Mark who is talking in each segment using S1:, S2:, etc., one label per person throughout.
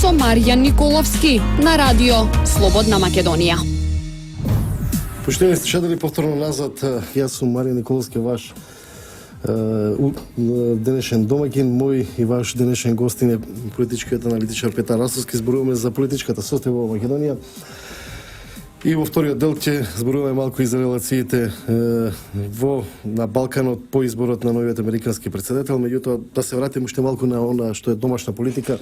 S1: со Маријан Николовски на радио Слободна Македонија.
S2: Поштени слушатели, повторно назад, јас сум Маријан Николовски, ваш денешен домаќин, мој и ваш денешен гостин е политичкиот аналитичар Петар Расовски. Зборуваме за политичката состојба во Македонија. И во вториот дел ќе зборуваме малку и за релациите на Балканот по изборот на новиот американски претседател. Меѓутоа, да се вратиме уште малку на она што е домашна политика.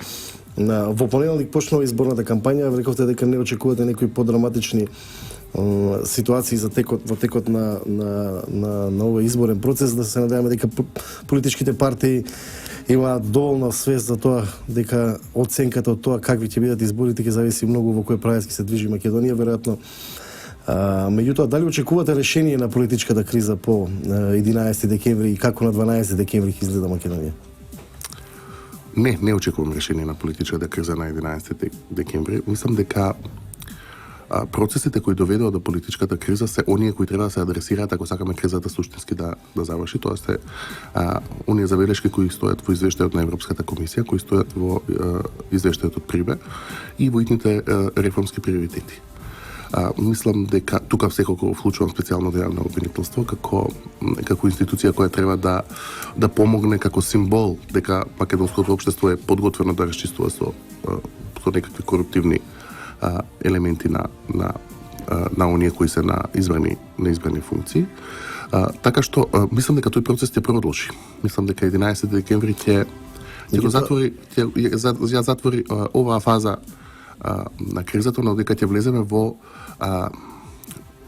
S2: Во понеделник почнува изборната кампања. Рековте дека не очекувате некои подраматични ситуации во текот на овој изборен процес. Да се надеваме дека политичките партии имаат доволна свест за тоа дека оценката од тоа какви ќе бидат изборите ќе зависи многу во кој правец ќе се движи Македонија, веројатно. Меѓутоа, дали очекувате решение на политичката криза по 11 декември и како на 12 декември ќе изгледа Македонија?
S3: Не очекувам решение на политичката криза на 11 декември. Мислам дека процесите кои доведоа до политичката криза се оние кои треба да се адресираат ако сакаме кризата суштински да заврши. Тоа се оние забелешки кои стојат во извештајот на Европската комисија, кои стојат во извештајот од Прибе и во итните реформски приоритети. Мислам дека тука секако вклучувам специјално јавно обвинителство како институција која треба да помогне како символ дека македонското општество е подготвено да расчистува со некакви коруптивни елементи на оние кои се на избрани функции. Така што мислам дека тој процес ќе продолжи. Мислам дека 11 декември ќе затвори оваа фаза на кризата, но дека ќе влеземе во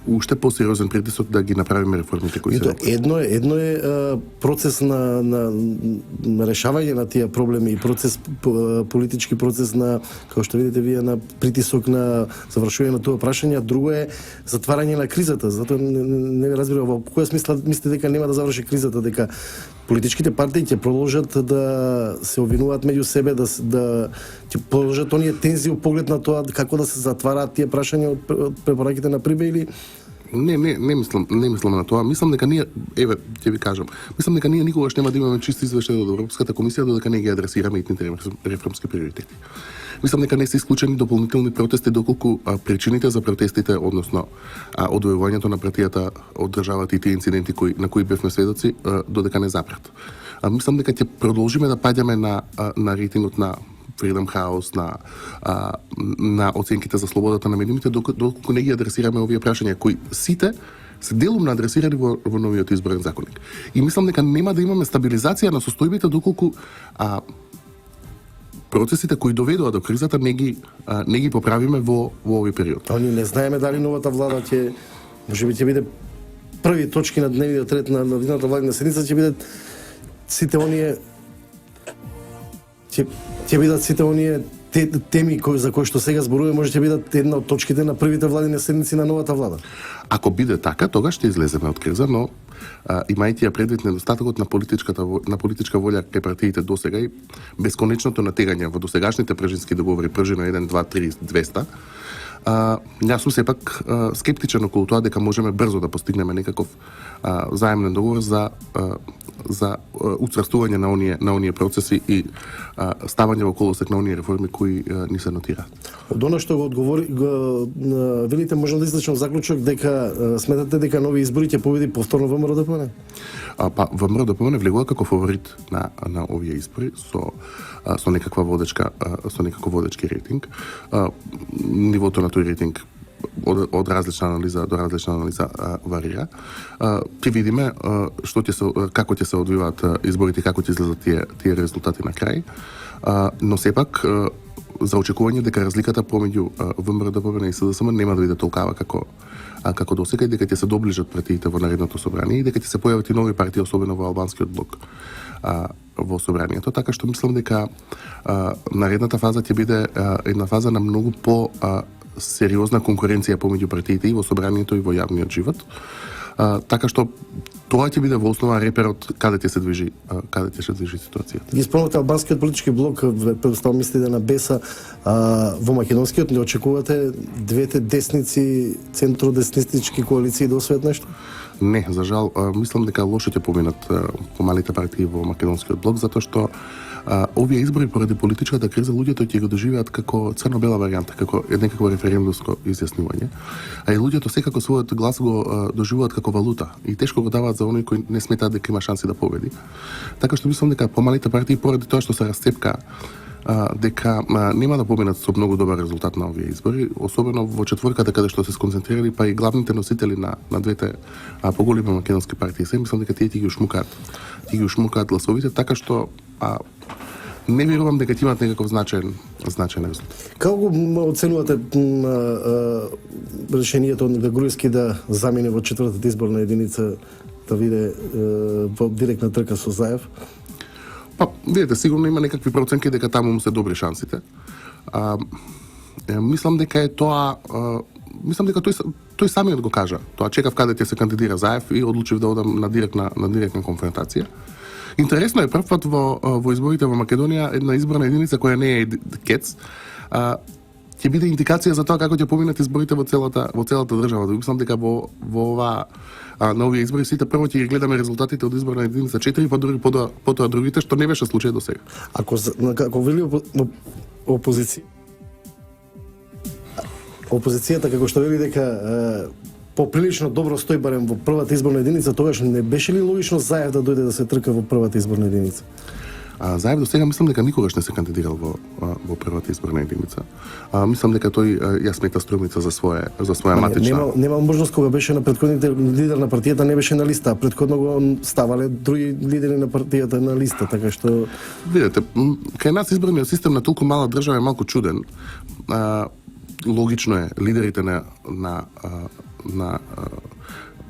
S3: уште посериозен притисок да ги направиме реформите кои се.
S2: Едно е процес на решавање на тие проблеми и политички процес на, како што видите вие, на притисок на завршување на тоа прашање, друго е затварање на кризата. Затоа не ме разбирам во која смисла мислите дека нема да заврши кризата, дека политичките партии ќе продолжат да се обвинуваат меѓу себе, да ќе продолжат оние тензии во поглед на тоа како да се затвараат тие прашања од препораките на Прибе или
S3: Не мислам на тоа. Мислам дека ние, ќе ви кажам, мислам дека ние никогаш нема да имаме чист извештај од Европската комисија додека не ги адресираме итните реформски приоритети. Мислам дека не се исклучени дополнителни протести доколку причините за протестите, односно одвојувањето на партијата од државата и тие инциденти на кои бевме сведоци, додека не запрат. Мислам дека ќе продолжиме да паѓаме на рейтингот на Freedom House, на оценките за слободата на медиумите, доколку не ги адресираме овие прашања кои сите се делумно адресирани во новиот изборен законник. И мислам дека нема да имаме стабилизација на состојбите доколку процесите кои доведоа до кризата не ги поправиме во овој период.
S2: Ние не знаеме дали новата влада можеби ќе биде први точки на дневниот ред на новината владина седница, ќе бидат сите оние ќе бидат сите оние теми за кои што сега зборуваме, може ќе бидат една од точките на првите владини седници на новата влада.
S3: Ако биде така, тогаш ќе излеземе од криза, но имајќи ја предвид недостатокот на политичка волја кај партиите досега и бесконечното натегање во досегашните пржински договори, пржино 1, 2, 3, 200, јас сум сепак скептичен околу тоа дека можеме брзо да постигнеме некаков заемен договор за уцврстување на оние процеси и ставање во колосек на оние реформи кои ни се нотираат.
S2: Од она што го велите, можам да излечам заклучок дека сметате дека нови избори ќе победи повторно ВМРО-ДПМН?
S3: ВМРО-ДПМН влегува како фаворит на овие избори со некаков водечки рейтинг. Нивото на тој рейтинг од различна анализа до различна анализа варира. Ќе видиме како ќе се одвиваат изборите, како ќе излезат тие резултати на крај. Но сепак за очекување дека разликата помеѓу ВМРО-ДПМН и СДСМ нема да биде толкава како досега и дека ќе се доближат партиите во наредното собрание и дека ќе се појават и нови партии, особено во албанскиот блок во собранието. Така што мислам дека наредната фаза ќе биде една фаза на многу по сериозна конкуренција помеѓу партиите и во собранието и во јавниот живот. Така што тоа ќе биде во основа реперот каде ќе се движи ситуацијата.
S2: Ги спомнавте албанскиот политички блок, предпоставам мислите на Беса, во македонскиот не очекувате двете десници, центродеснистички коалиции да освојат нешто?
S3: Не, за жал, мислам дека лошо ќе поминат помалите партии во македонскиот блок, затоа што овие избори поради политичката криза луѓето ќе го доживеат како црно-бела варијанта, како некакво референдумско изјаснување. А и луѓето секако својот глас го доживуваат како валута и тешко го даваат за оној кој не сметаат дека има шанси да победи. Така што мислам дека помалите партии поради тоа што се расцепка дека нема да поминат со многу добар резултат на овие избори, особено во четворката каде што се сконцентрирали па и главните носители на двете поголеми македонски партии. Се мислам дека тие ги ушмукаат гласовите, така што не верувам дека ќе имат некаков значаен резултат.
S2: Како го оценувате решението на Груевски да замине во четвртата изборна единица да биде во директна трка со Заев?
S3: Па, видите, сигурно има некакви проценки дека таму му се добри шансите. Мислам дека е тоа... мислам дека тој самиот го кажа. Тоа чекав каде ќе се кандидира Заев и одлучив да одам на директна конфронтација. Интересно е прв пат во изборите во Македонија една изборна единица која не е КЕЦ, ќе биде индикација за тоа како ќе поминат изборите во целата држава. Мислам дека во ова на овие избори сите прво ќе ги гледаме резултатите од изборна единица 4, па дури потоа другите, што не беше случај до сега.
S2: Ако вели опозицијата како што вели дека поприлично добро стои барем во првата изборна единица, тогаш не беше ли логично Заев да дојде да се трка во првата изборна единица?
S3: Заев до сега мислам дека никогаш не се кандидирал во првата изборна единица. Мислам дека тој ја смета Струмица за своја матична.
S2: Нема можност кога беше на претходните лидер на партијата не беше на листа, претходно го ставале други лидери на партијата на листа, така што
S3: видете, кај нас изборниот систем на толку мала држава е малку чуден. Логично е лидерите на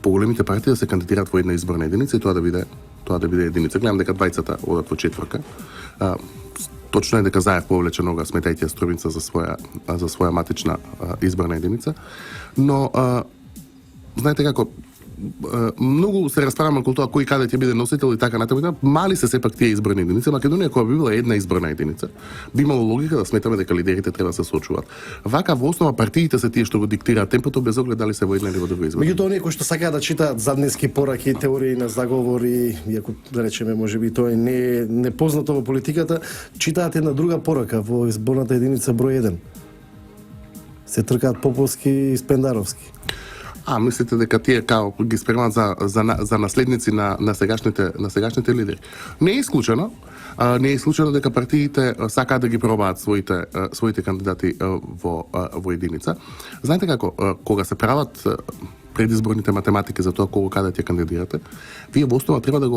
S3: поголемите партии да се кандидираат во една изборна единица и тоа да биде единица. Гледам дека двајцата одат во четврка. Точно е дека Заев повлече нога, сметајќи Струмица за своја матична изборна единица. Но знаете како, многу се расправаме околу тоа кој каде ќе биде носител и така натаму. Мали се сепак тие изборни единици. Македонија кога би била една изборна единица, би имало логика да сметаме дека лидерите треба да се соочуваат. Вака во основа партиите се тие што го диктираат темпото без оглед дали се во една или во друга изборна.
S2: Меѓутоа оние кои што сакаат да читаат задниски пораки, теории на заговори, иако да речеме можеби тоа е непознато во политиката, читаат една друга порака во изборната единица број 1. Се тркаат Поповски и Спендаровски.
S3: Мислите дека тие као ги спремаат за наследници на сегашните лидери? Не е исклучено. Не е исклучено дека партиите сакаат да ги пробаат своите кандидати во единица. Знаете како, кога се прават предизборните математики за тоа кого каде ќе кандидирате, вие во основа треба да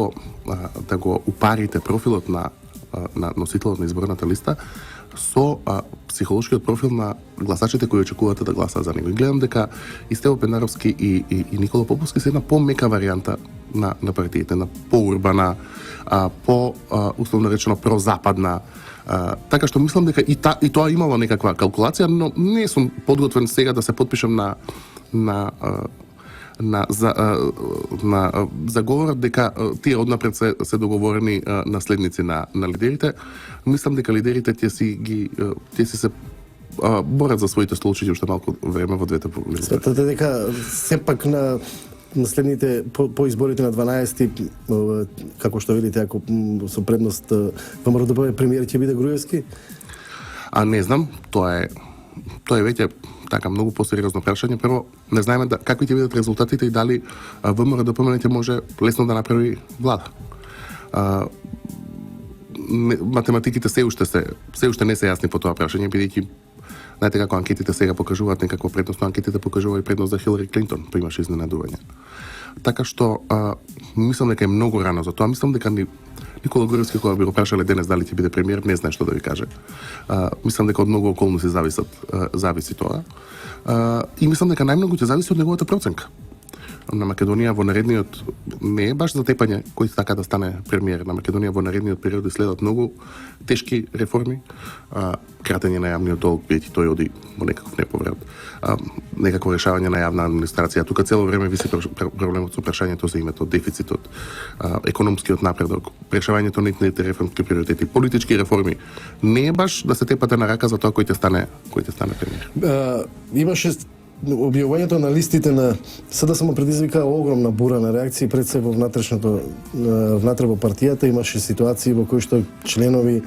S3: го упарите профилот на носителот на изборната листа со психолошкиот профил на гласачите кои очекувате да гласаат за него. И гледам дека и Стево Пендаровски и Никола Поповски се една помека варијанта на партиите, на поурбана, условно речено прозападна. Така што мислам дека и тоа имало некаква калкулација, но не сум подготвен сега да се потпишам на заговорот дека тие однапред се договорени наследници на лидерите. Мислам дека лидерите тие си се борат за своите столчиња уште малку време во двете поголеми.
S2: Сметате дека сепак на наследните по изборите на 12-ти, како што велите, ако со предност ВМРО премиер ќе биде Груевски?
S3: Не знам, тоа е веќе така многу посериозно прашање. Прво, не знаеме какви ќе бидат резултатите и дали ВМРО ДПМН може лесно да направи влада. Математиките се уште не се јасни по тоа прашање, бидејќи знаете како анкетите сега покажуваат некаква предност, но анкетите покажуваат и предност за Хилари Клинтон, па имаше изненадување. Така што мислам дека е многу рано за тоа. Мислам дека Никола Груевски кога би го прашале денес дали ќе биде премиер, не знае што да ви каже. Мислам дека од многу околности зависи тоа. И мислам дека најмногу ќе зависи од неговата проценка. На Македонија во наредниот не е баш за тепање кој сака да стане премиер. На Македонија во наредниот период следат многу тешки реформи, кратење на јавниот долг, бидејќи тој оди во некаков неповрат, некакво решавање на јавна администрација. Тука цело време виси проблемот со прашањето за името, дефицитот, економскиот напредок, решавањето на нитните реформски приоритети, политички реформи. Не е баш да се тепате на рака за тоа кој ќе стане премиер.
S2: Имаше објавувањето на листите на СДСМ предизвика огромна бура на реакции пред се во внатре во партијата. Имаше ситуации во кои што членови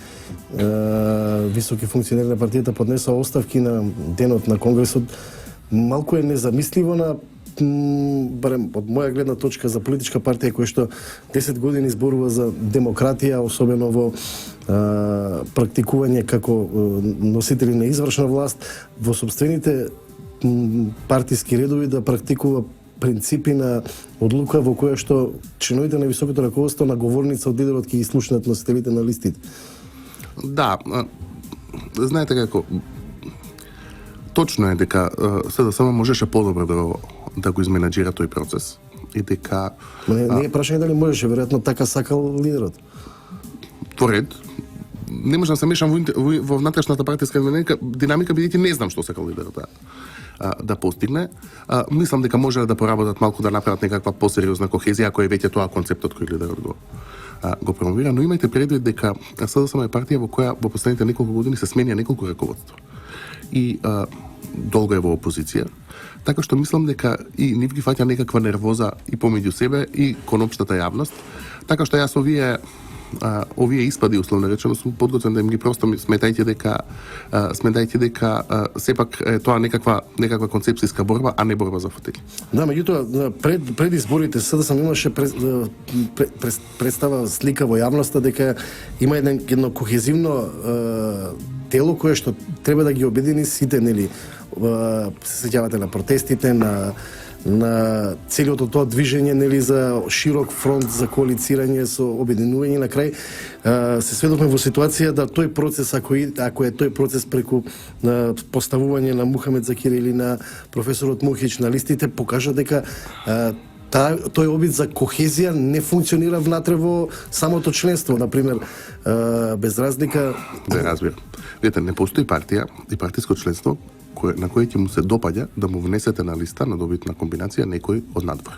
S2: високи функционери на партијата поднесоа оставки на денот на конгресот. Малку е незамисливо на барем од моја гледна точка за политичка партија која што 10 години зборува за демократија, особено во практикување како носители на извршна власт, во собствените партиски редови да практикува принципи на одлука во која што членовите на високото раководство на говорница од лидерот ќе ги слушнат носителите на листите.
S3: Да, знаете како, точно е дека СДСМ можеше подобро да го изменаџира тој процес. И дека...
S2: Не е прашање дали можеше, веројатно така сакал лидерот.
S3: Во ред, не можам да се мешам во внатрешната партиска динамика, бидејќи не знам што сакал лидерот да постигне. Мислам дека може да поработат малку да направат некаква посериозна кохезија, кој е веќе тоа концептот кој лидерот го промовира, но имајте предвид дека СДСМ е партија во која во последните неколку години се сменија неколку раководства. И долго е во опозиција, така што мислам дека и нив ги фаќа некаква нервоза и помеѓу себе и кон општата јавност, така што јас овие испади условно речено сум подготвен да им ги простам, сметајќи дека сепак е тоа некаква концепцијска борба, а не борба за фотели.
S2: Да, меѓутоа пред изборите СДСМ имаше представа слика во јавноста дека има едно кохезивно тело кое што треба да ги обедини сите, нели, се сеќавате на протестите, на целото тоа движење, нели, за широк фронт за коалицирање со обединување. На крај се сведохме во ситуација да тој процес, ако е тој процес преку поставување на Мухамед Закир или на професорот Мухич на листите, покажа дека тој обид за кохезија не функционира внатре во самото членство, например, без разлика...
S3: Да, разбирам. Видете, не постои партија и партиско членство на кој ќе му се допаѓа да му внесете на листа на добитна комбинација некој од надвор.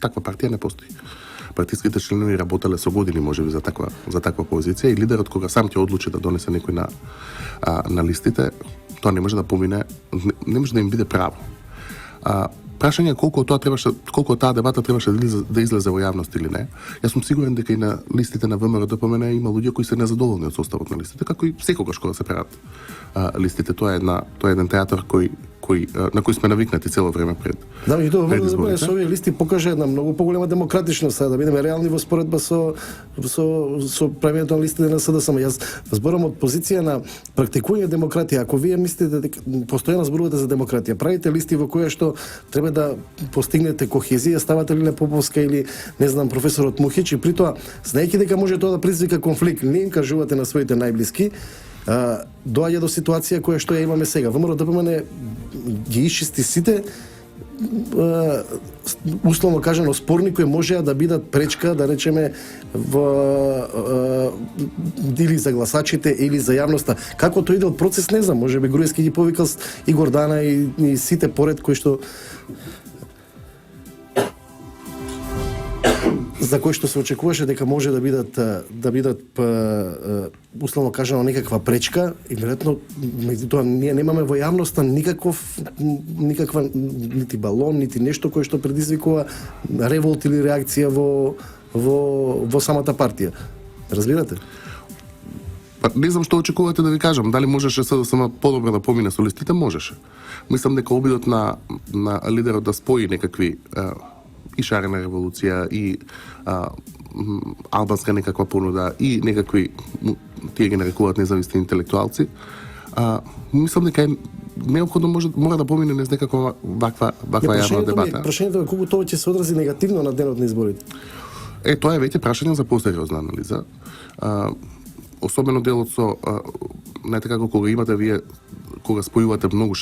S3: Таква партија не постои. Партиските членови работеле со години можеби за таква позиција и лидерот кога сам ќе одлучи да донесе некој на листите, тоа не може да помине, не може да им биде право. Прашање колку таа дебата требаше да излезе во јавност или не. Јас сум сигурен дека и на листите на ВМРО ДПМН има луѓе кои се незадоволни од составот на листите, како и секогаш кога се прават листите. Тоа е еден театар на кој сме навикнати цело време пред.
S2: Да, и тоа со овие листи покажа една многу поголема демократичност, да бидеме реални во споредба со правењето на листите на СДСМ. Јас зборам од позиција на практикување демократија. Ако вие мислите дека постојано зборувате за демократија, правите листи во која што треба да постигнете кохезија, ставате Лиле Поповска или не знам професорот Мухич, и при тоа знаејќи дека може тоа да предизвика конфликт, не им кажувате на своите најблиски, доаѓа до ситуација која што ја имаме сега. ВМРО ДПМН ги исчисти сите условно кажано спорни кои можеа да бидат пречка, да речеме, или за гласачите или за јавноста. Како тој иде од процес не знам, можеби Груевски ги повикал и Гордана и сите поред кои што за кои што се очекуваше дека може да бидат условно кажано некаква пречка, и веројатно меѓутоа ние немаме во јавноста никаква нити балон, нити нешто кое што предизвикува револт или реакција во самата партија. Разбирате?
S3: Не знам што очекувате да ви кажам. Дали можеше СДСМ подобро да помине со листите? Можеше. Мислам дека обидот на лидерот да спои некакви и шарена револуција, и албанска некаква понуда, и некакви, тие ги нарекуваат независни интелектуалци, мислам дека е неопходно мора да помине низ некаква ваква јавна дебата.
S2: Прашањето е колку тоа ќе се одрази негативно на денот на изборите.
S3: Тоа е веќе прашање за посериозна анализа. Особено делот со знаете како кога имате вие, кога спојувате многу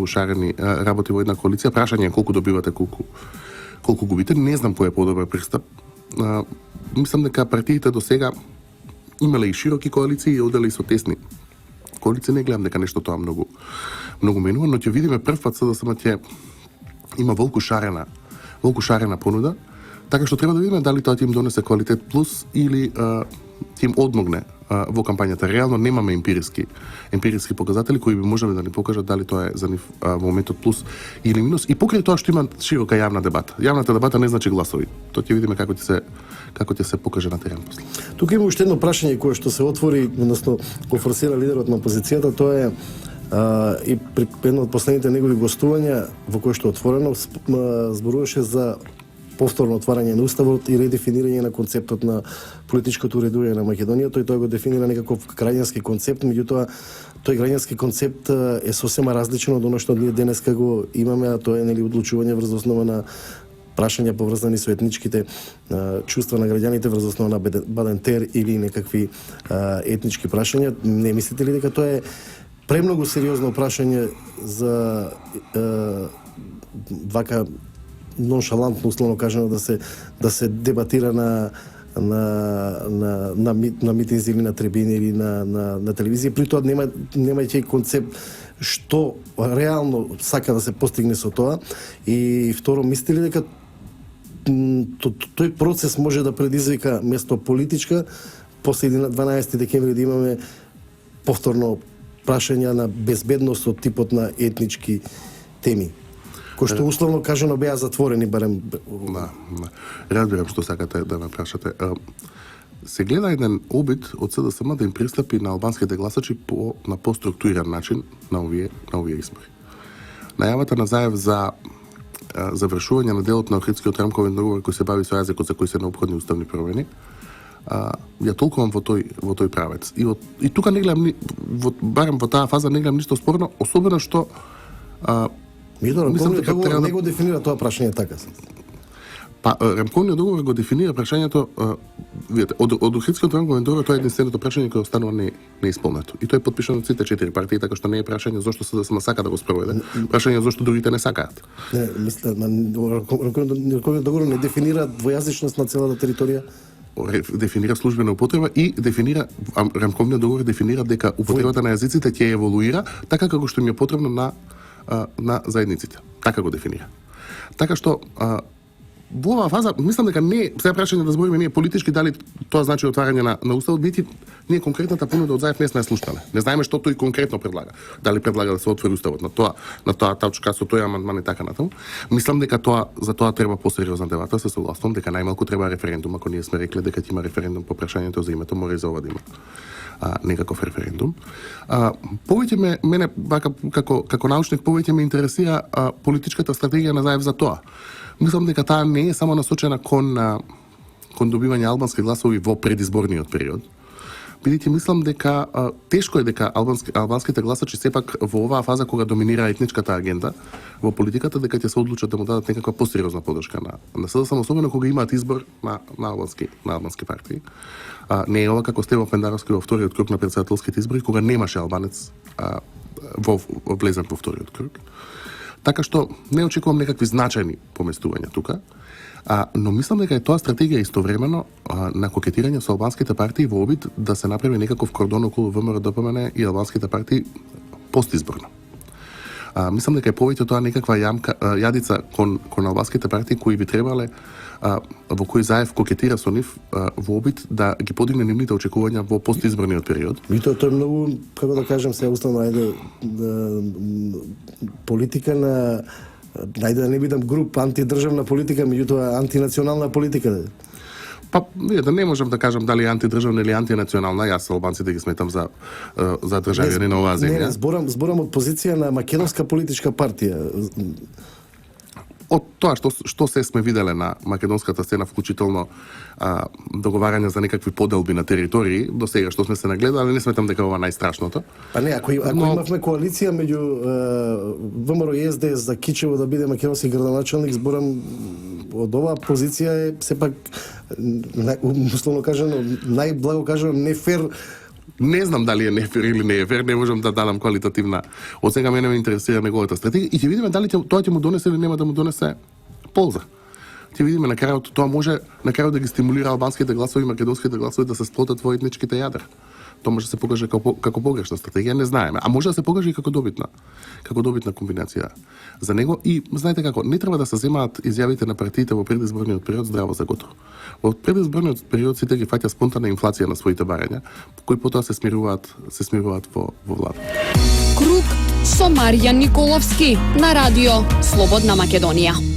S3: шарени работи во една коалиција, прашање е колку добивате, колку губите. Не знам кој е подобар пристап. Мислам дека партиите до сега имале и широки коалиции и оделе и со тесни коалиции. Не гледам дека нешто тоа многу менува, но ќе видиме прв пат СДСМ ќе има волку шарена понуда, Така што треба да видиме дали тоа ќе им донесе квалитет плюс или ќе им одмогне во кампањата. Реално немаме емпириски показатели кои би можеле да ни покажат дали тоа е за нив во моментот плюс или минус. И покрај тоа што има широка јавна дебата. Јавната дебата не значи гласови. Тоа ќе видиме како ќе се покаже на терен после.
S2: Тука има уште едно прашање кое што се отвори, односно го форсира лидерот на опозицијата, тоа е и при едно од последните негови гостувања во кое што отворено зборуваше за повторно отварање на уставот и редефинирање на концептот на политичкото уредување на Македонија. Тој го дефинира некаков граѓански концепт, меѓутоа тој граѓански концепт е сосема различен од оно што ние денеска го имаме, а тоа е одлучување врз основа на прашања поврзани со етничките чувства на граѓаните врз основа на Бадентер или некакви етнички прашања. Не мислите ли дека тоа е премногу сериозно прашање за вака ноншалантно, условно кажано, да се дебатира на митинзи или на трибини или на телевизија, при тоа немајќи концепт што реално сака да се постигне со тоа. И второ, мислите ли дека тој процес може да предизвика место политичка после 12 декември да имаме повторно прашања на безбедност од типот на етнички теми, кои што условно кажано беа затворени барем.
S3: Да. Разбирам што сакате да ме прашате. Се гледа еден обид од СДСМ да им пристапи на албанските гласачи на поструктуриран начин на овие избори. Најавата на Заев за завршување на делот на Охридскиот рамковен договор кој се бави со јазикот за кој се неопходни уставни промени, ја толкувам во тој правец. И тука не гледам барем во таа фаза не гледам ништо спорно, особено што
S2: Рамковниот договор не го дефинира тоа прашање така.
S3: Па, Рамковниот договор го дефинира прашањето, видите, од Охридскиот рамковен договор тоа е единственото прашање кое останува неисполнето. И тоа е подпишано од сите 4 партии, така што не е прашање зошто СДСМ сака да го спроведе. Прашање зошто другите не сакаат.
S2: Не, мислам, Рамковниот договор не дефинира двојазичност на целата територија.
S3: Дефинира службена употреба и Рамковниот договор дефинира дека употребата на јазиците ќе еволуира така како што им е потребно на заедниците. Така го дефинира. Така што во оваа фаза мислам дека не се прашање да збориме ние политички дали тоа значи отварање на уставот, бидејќи ние конкретната понуда од Заев не сме слушнале. Не знаеме што тој конкретно предлага. Дали предлага да се отвори уставот на тоа тачка со тој амандман и така натаму. Мислам дека за тоа треба посериозна дебата, се согласувам дека најмалку треба референдум, ако ние сме рекле дека ќе има референдум по прашањето за името, мора и за ова да има некаков референдум. Повеќе мене како научник повеќе ме интересира политичката стратегија на Заев за тоа. Мислам дека таа не е само насочена кон добивање албански гласови во предизборниот период. Бидејќи мислам дека тешко е дека албанските гласачи сепак во оваа фаза кога доминира етничката агенда во политиката дека ќе се одлучат да му дадат некаква посериозна подршка на СДСМ, особено кога имаат избор на албански партии. Не е ова како Стево Пендаровски во вториот круг на претседателските избори кога немаше албанец влезен во вториот круг. Така што не очекувам некакви значајни поместувања тука, но мислам дека е тоа стратегија истовремено на кокетирање со албанските партии во обид да се направи некаков кордон околу ВМРО ДПМН и албанските партии постизборно. Мислам дека е повеќе тоа некаква јадица кон албанските партии кои би требале во кои Заев кокетира со нив во обид да ги подигне нивните очекувања во постизборниот период.
S2: Тоа е многу, како да кажем, се уставно политика на најде да не бидам груп, антидржавна политика, меѓутоа антинационална политика.
S3: Па, да не можам да кажам дали е антидржавна или антинационална, јас албанците ги сметам за државјани на оваа земја.
S2: Не, зборам од позиција на македонска политичка партија.
S3: Од тоа што се сме виделе на македонската сцена, вклучително договарање за некакви поделби на територии, до сега што сме се нагледали, не сметам дека ова најстрашното.
S2: Па не, ако имавме коалиција меѓу ВМРО и СДС за Кичево да биде македонски градоначалник, зборам од оваа позиција е сепак условно кажано, најблаго кажано, не фер.
S3: Не знам дали е нефер или не е фер, не можам да дадам квалитативна. Од сега мене ме интересира неговата стратегија и ќе видиме дали тоа ќе му донесе или нема да му донесе полза. Ќе видиме на крајот тоа може на крајот да ги стимулира албанските гласови и македонските гласови да се сплотат во етничките јадра. Тоа може да се покаже како погрешна стратегија, не знаеме, а може да се покаже и како добитна комбинација за него. И знаете како, не треба да се земаат изјавите на партиите во предизборниот период здраво за готово. Во предизборниот период сите ги фаќа спонтанна инфлација на своите барања, кои потоа се смируваат во влада.
S1: Круг со Маријан Николовски на радио Слободна Македонија.